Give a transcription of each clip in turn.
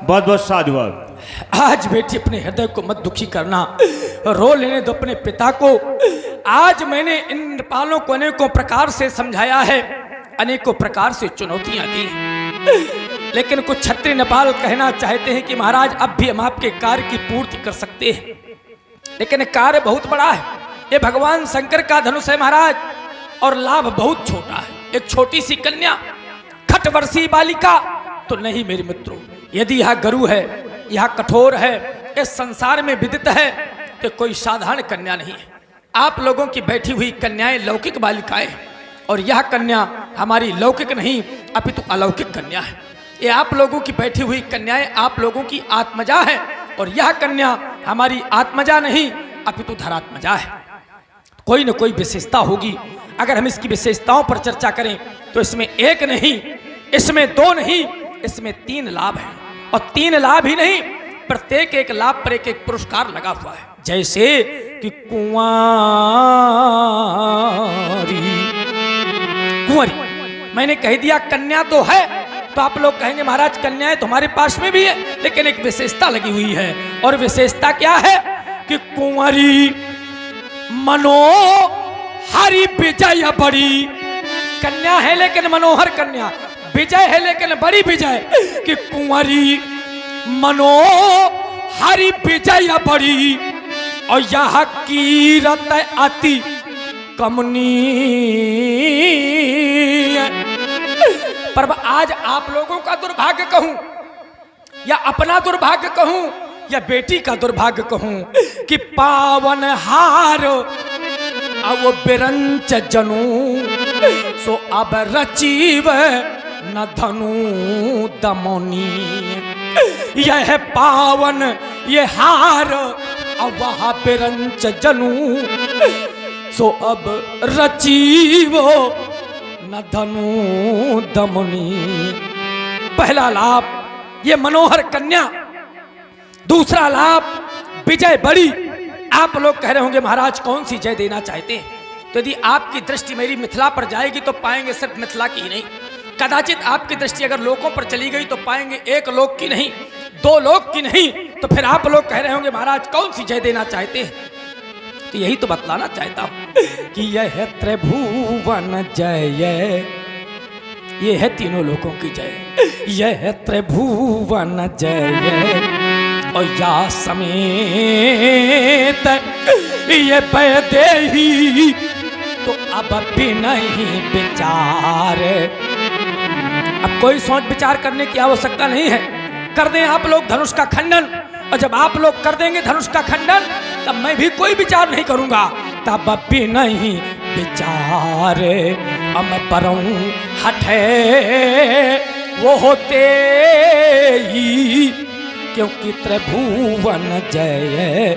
बहुत बहुत साधुवाद। आज बेटी अपने हृदय को मत दुखी करना, रो लेने दो अपने पिता को। आज मैंने इन नेपालों को अनेकों प्रकार से समझाया है, अनेकों प्रकार से चुनौतियां दी, लेकिन कुछ क्षत्रिय नेपाल कहना चाहते हैं कि महाराज अब भी हम आपके कार्य की पूर्ति कर सकते हैं, लेकिन कार्य बहुत बड़ा है। ये भगवान शंकर का धनुष है महाराज, और लाभ बहुत छोटा है। एक छोटी सी कन्या, खटवर्षीय बालिका तो नहीं मेरे मित्रों। यदि यह गुरु है, यह कठोर है, इस संसार में विदित है, तो कोई साधारण कन्या नहीं है। आप लोगों की बैठी हुई कन्याएं लौकिक बालिकाएं, और यह कन्या हमारी लौकिक नहीं अपितु अलौकिक कन्या है। ये आप लोगों की बैठी हुई कन्याएं आप लोगों की आत्मजा है, और यह कन्या हमारी आत्मजा नहीं अपितु धरात्मजा है। कोई न कोई विशेषता होगी। अगर हम इसकी विशेषताओं पर चर्चा करें तो इसमें एक नहीं, इसमें दो नहीं, इसमें 3 लाभ हैं। और 3 लाभ ही नहीं, प्रत्येक एक लाभ पर एक एक पुरस्कार लगा हुआ है। जैसे कि कुंवारी, मैंने कह दिया कन्या तो है, तो आप लोग कहेंगे महाराज कन्याएं तुम्हारे पास में भी है, लेकिन एक विशेषता लगी हुई है। और विशेषता क्या है कि कुंवारी मनोहरी विजय बड़ी कन्या है, लेकिन मनोहर कन्या, विजय है लेकिन बड़ी विजय। कि कुंवारी मनोहरी विजय बड़ी, और यह कीरत अति कमनीय। पर आज आप लोगों का दुर्भाग्य कहूं या अपना दुर्भाग्य कहूं या बेटी का दुर्भाग्य कहूं कि पावन हार अब बिरंच जनू सो अब रचीव न धनु दमोनी। यह पावन ये हार अब वह बिरंच जनू सो अब रचीवो न धनु दमोनी। पहला लाभ ये मनोहर कन्या, दूसरा लाभ विजय बड़ी। आप लोग कह रहे होंगे महाराज कौन सी जय देना चाहते हैं? तो यदि आपकी दृष्टि मेरी मिथिला पर जाएगी तो पाएंगे सिर्फ मिथिला की ही नहीं, कदाचित आपकी दृष्टि अगर लोकों पर चली गई तो पाएंगे एक लोक की नहीं, 2 लोक की नहीं। तो फिर आप लोग कह रहे होंगे महाराज कौन सी जय देना चाहते हैं? तो यही तो बतलाना चाहता हूं कि यह त्रिभुवन जय, ये है तीनों लोकों की जय। यह त्रिभुवन जय और या समेत ये वैदेही, तो अब भी नहीं विचार। अब कोई सोच विचार करने की आवश्यकता नहीं है। कर दें आप लोग धनुष का खंडन, और जब आप लोग कर देंगे धनुष का खंडन तब मैं भी कोई विचार नहीं करूंगा। तब भी नहीं विचार हम परऊं हटे वो होते ही, क्योंकि त्रिभुवन जय।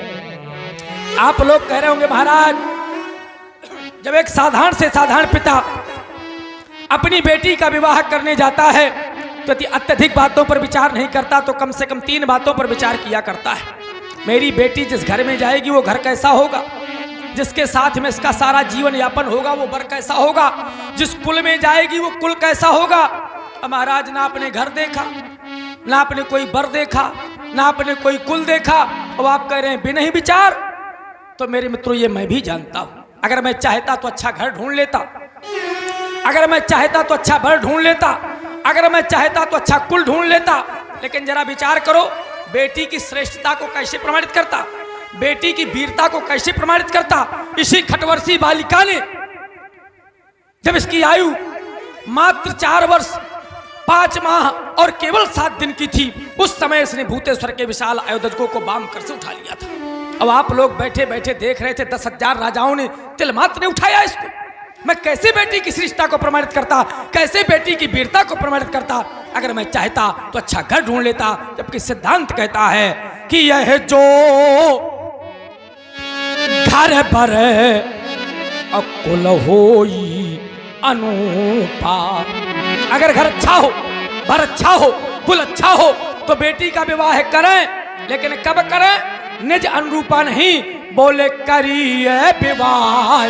आप लोग कह रहे होंगे महाराज जब एक साधारण से साधारण पिता अपनी बेटी का विवाह करने जाता है तो अत्यधिक बातों पर विचार नहीं करता, तो कम से कम 3 बातों पर विचार किया करता है। मेरी बेटी जिस घर में जाएगी वो घर कैसा होगा, जिसके साथ में इसका सारा जीवन यापन होगा वो वर कैसा होगा, जिस कुल में जाएगी वो कुल कैसा होगा। महाराज ना अपने घर देखा, ना आपने कोई वर देखा, ना आपने कोई कुल देखा, और आप कह रहे हैं बिना ही विचार। तो मेरे मित्रों ये मैं भी जानता हूं। अगर मैं चाहता तो अच्छा घर ढूंढ लेता, अगर मैं चाहता तो अच्छा वर ढूंढ लेता, अगर मैं चाहता तो अच्छा कुल ढूंढ लेता। लेकिन जरा विचार करो, बेटी की श्रेष्ठता को कैसे प्रमाणित करता, बेटी की वीरता को कैसे प्रमाणित करता। इसी खटवर्षीय बालिका ने जब इसकी आयु मात्र 4 वर्ष 5 माह और केवल 7 दिन की थी, उस समय इसने भूतेश्वर के विशाल आयोधकों को बाम कर से उठा लिया था। अब आप लोग बैठे बैठे देख रहे थे 10,000 राजाओं ने तिल मात्र ने उठाया इसको। मैं कैसे बेटी की श्रेष्ठता को प्रमाणित करता, कैसे बेटी की वीरता को प्रमाणित करता। अगर मैं चाहता तो अच्छा घर ढूंढ लेता, जबकि सिद्धांत कहता है कि यह जो घर पर अकुल होई अनुपा। अगर घर अच्छा हो, वर अच्छा हो, कुल अच्छा हो तो बेटी का विवाह करें, लेकिन कब करें? निज अनुरूपा नहीं, बोले करिए विवाह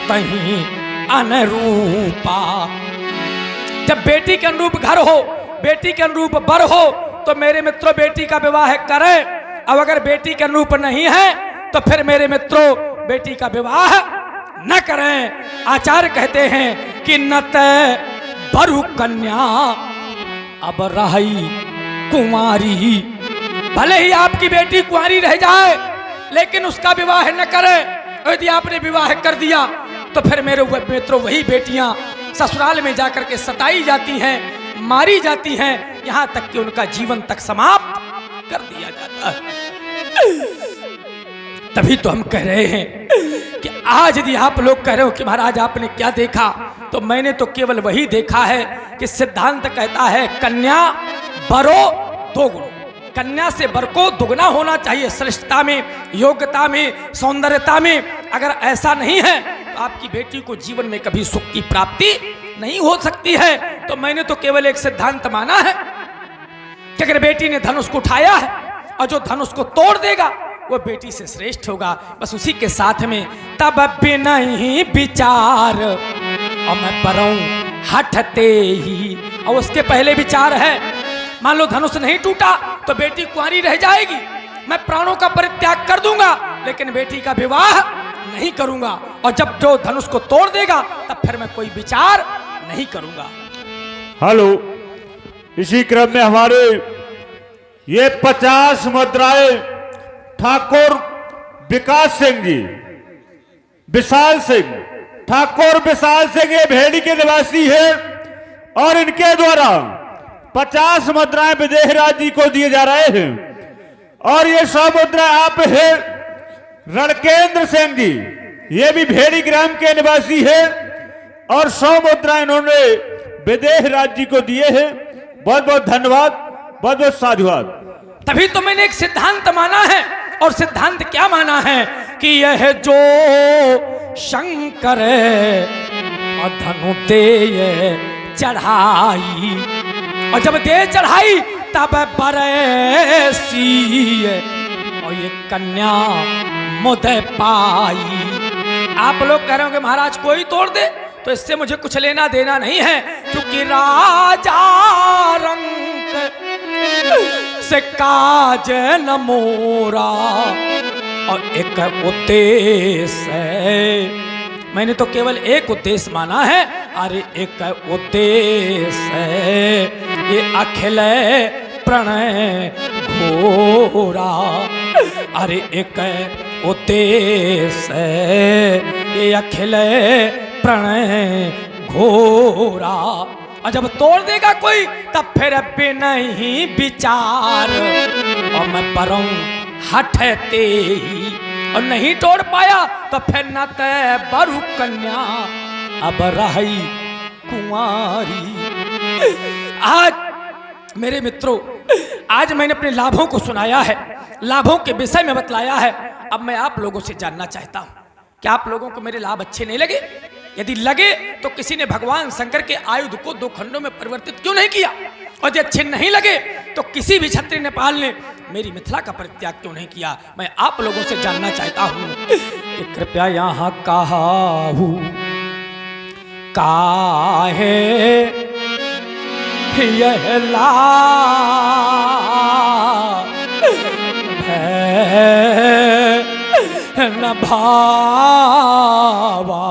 तहीं अनुरूपा। जब बेटी के अनुरूप घर हो, बेटी के अनुरूप वर हो तो मेरे मित्रों बेटी का विवाह करें। अब अगर बेटी के अनुरूप नहीं है तो फिर मेरे मित्रों बेटी का विवाह न करें। आचार्य कहते हैं कि न तय बरु कन्या अब रही कुंवारी। भले ही आपकी बेटी कुंवारी रह जाए लेकिन उसका विवाह न करें। यदि आपने विवाह कर दिया तो फिर मेरे मित्रों वही बेटियां ससुराल में जाकर के सताई जाती हैं, मारी जाती हैं, यहां तक कि उनका जीवन तक समाप्त कर दिया जाता है। तभी तो हम कह रहे हैं कि आज यदि आप लोग कह रहे हो कि महाराज आपने क्या देखा, तो मैंने तो केवल वही देखा है कि सिद्धांत कहता है कन्या बरो दो गुण। कन्या से वर को दुगना होना चाहिए श्रेष्ठता में, योग्यता में, सौंदर्यता में। अगर ऐसा नहीं है तो आपकी बेटी को जीवन में कभी सुख की प्राप्ति नहीं हो सकती है। तो मैंने तो केवल एक सिद्धांत माना है कि अगर बेटी ने धनुष को उठाया है और जो धनुष को तोड़ देगा वो बेटी से श्रेष्ठ होगा। बस उसी के साथ में तब भी नहीं विचार और मैं बरऊं हटते ही। और उसके पहले विचार है, मान लो धनुष नहीं टूटा तो बेटी कुंवारी रह जाएगी, मैं प्राणों का परित्याग कर दूंगा लेकिन बेटी का विवाह नहीं करूंगा। और जब जो धनुष को तोड़ देगा तब फिर मैं कोई विचार नहीं करूंगा। हेलो, इसी क्रम में हमारे ये 50 मुद्राएं ठाकुर विकास सिंह जी, विशाल सिंह, ठाकुर विशाल सिंह ये भेड़ी के निवासी है और इनके द्वारा 50 मुद्राएं विदेहराज जी को दिए जा रहे हैं। और ये 100 मुद्राएं आप है रणकेंद्र सिंह जी, ये भी भेड़ी ग्राम के निवासी है और 100 मुद्राएं इन्होंने विदेहराज जी को दिए हैं। बहुत बहुत धन्यवाद, बहुत बहुत साधुवाद। तभी तो मैंने एक सिद्धांत माना है। और सिद्धांत क्या माना है कि यह जो शंकर और धनु दे चढ़ाई, और जब दे चढ़ाई तब बरसी और ये कन्या मुदे पाई। आप लोग कह रहे हो कि महाराज कोई तोड़ दे, तो इससे मुझे कुछ लेना देना नहीं है, क्योंकि राजा रंग से काज न मोरा और एक उद्देश्य है। मैंने तो केवल एक उद्देश्य माना है। अरे एक उद्देश्य है ये अखिल प्रणय घोरा। अरे एक उद्देश्य है ये अखिल प्रणय घोरा। और जब तोड़ देगा कोई तब फिर बिना ही विचार और मैं बरऊं हटते ही। और नहीं तोड़ पाया तो फिर न तय बरु कन्या अब रही कुंवारी। आज मेरे मित्रों, आज मैंने अपने लाभों को सुनाया है, लाभों के विषय में बतलाया है। अब मैं आप लोगों से जानना चाहता हूं कि आप लोगों को मेरे लाभ अच्छे नहीं लगे? यदि लगे तो किसी ने भगवान शंकर के आयुध को 2 खंडों में परिवर्तित क्यों नहीं किया? और यदि अच्छे नहीं लगे तो किसी भी क्षत्रिय नेपाल ने मेरी मिथिला का परित्याग क्यों नहीं किया? मैं आप लोगों से जानना चाहता हूं कि कृपया यहाँ काहू काहे यह ला न भावा।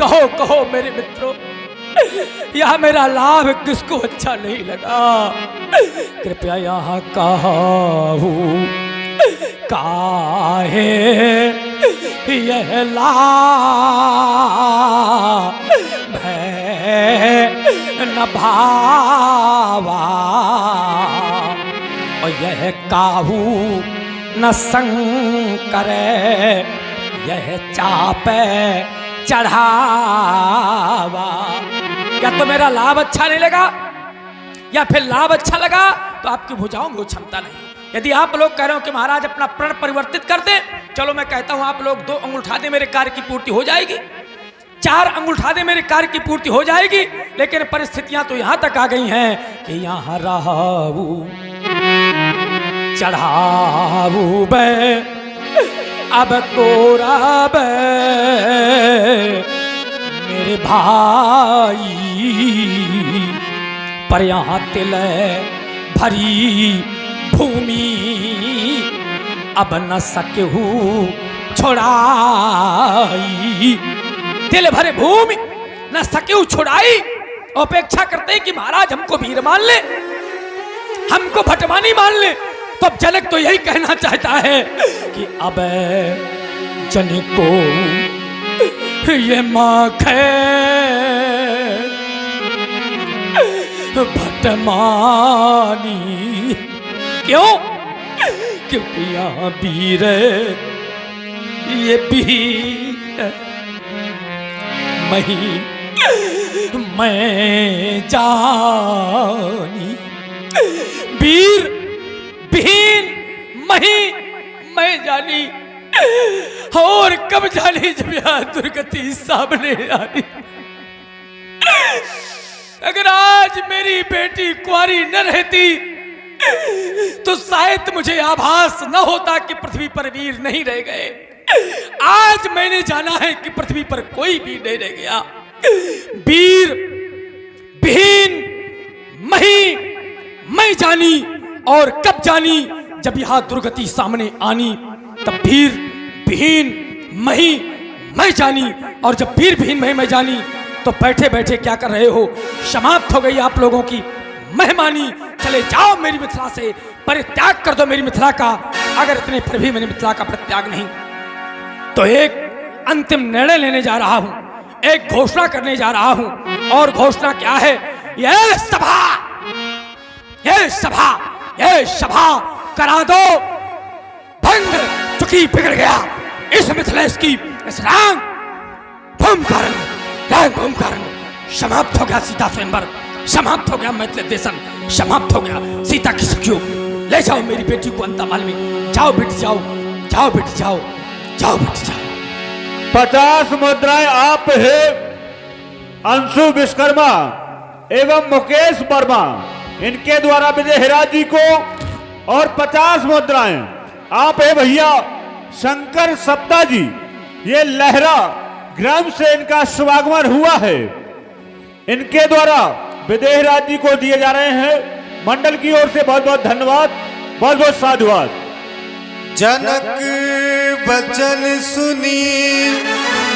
कहो कहो मेरे मित्रों, यह मेरा लाभ किसको अच्छा नहीं लगा? कृपया यहाँ कहू काहे यह लाभ न भावा और यह काहू न शंकर यह चाप चढ़ावा। या तो मेरा लाभ अच्छा नहीं लगा या फिर लाभ अच्छा लगा तो आपकी भुजाओं में वो क्षमता नहीं। यदि आप लोग कह रहे हो कि महाराज अपना प्रण परिवर्तित कर दे, चलो मैं कहता हूं आप लोग 2 अंगूठा दे मेरे कार्य की पूर्ति हो जाएगी, 4 अंगूठा दे मेरे कार्य की पूर्ति हो जाएगी। लेकिन परिस्थितियां तो यहां तक आ गई हैं कि यहां रहू चढ़ाऊ बे अब तोरा बे मेरे भाई। पर यहाँ तिल भरी भूमि अब न सकहू छोड़ाई। तिल भरे भूमि न सकहू छोड़ाई। अपेक्षा करते हैं कि महाराज हमको वीर मान ले, हमको भटवानी मान ले। तो अब जनक तो यही कहना चाहता है कि अब जनक को ये माखे भटमानी। क्यों? क्योंकि यहाँ वीर ये वीर मैं जानी। वीर भीन मही मैं जानी। और कब जानी? जब यहाँ दुर्गति सामने आई। अगर आज मेरी बेटी कुंवारी न रहती तो शायद मुझे आभास न होता कि पृथ्वी पर वीर नहीं रह गए। आज मैंने जाना है कि पृथ्वी पर कोई वीर नहीं रह गया। वीर भीन मही मैं जानी। और कब जानी? जब यहां दुर्गति सामने आनी तब वीर भीन मही मैं जानी। और जब वीर भीन मही मैं जानी तो बैठे बैठे क्या कर रहे हो? समाप्त हो गई आप लोगों की मेहमानी। चले जाओ मेरी मिथिला से, परित्याग कर दो मेरी मिथिला का। अगर इतने फिर भी मेरी मिथिला का परित्याग नहीं तो एक अंतिम निर्णय लेने जा रहा हूं, एक घोषणा करने जा रहा हूं। और घोषणा क्या है? यह सभा करा दो भंग। चुकी बिगड़ गया इस मिथिलेश की इस रंग भूम कारण समाप्त हो गया सीता स्वयंवर, समाप्त हो गया मैथिली देशन, समाप्त हो गया सीता की सखियों। ले जाओ मेरी बेटी को अंतमाल में। जाओ बेटी जाओ, जाओ बेटी जाओ, जाओ बेटी जाओ। 50 मुद्राएं आप है अंशु विश्वकर्मा एवं मुकेश वर्मा, इनके द्वारा विजयराज जी को। और 50 मुद्राएं आप है भैया शंकर सप्ता जी, ये लहरा ग्राम से इनका शुभागमन हुआ है। इनके द्वारा विजयराज जी को दिए जा रहे हैं। मंडल की ओर से बहुत बहुत धन्यवाद, बहुत बहुत साधुवाद। जनक बचन सुनी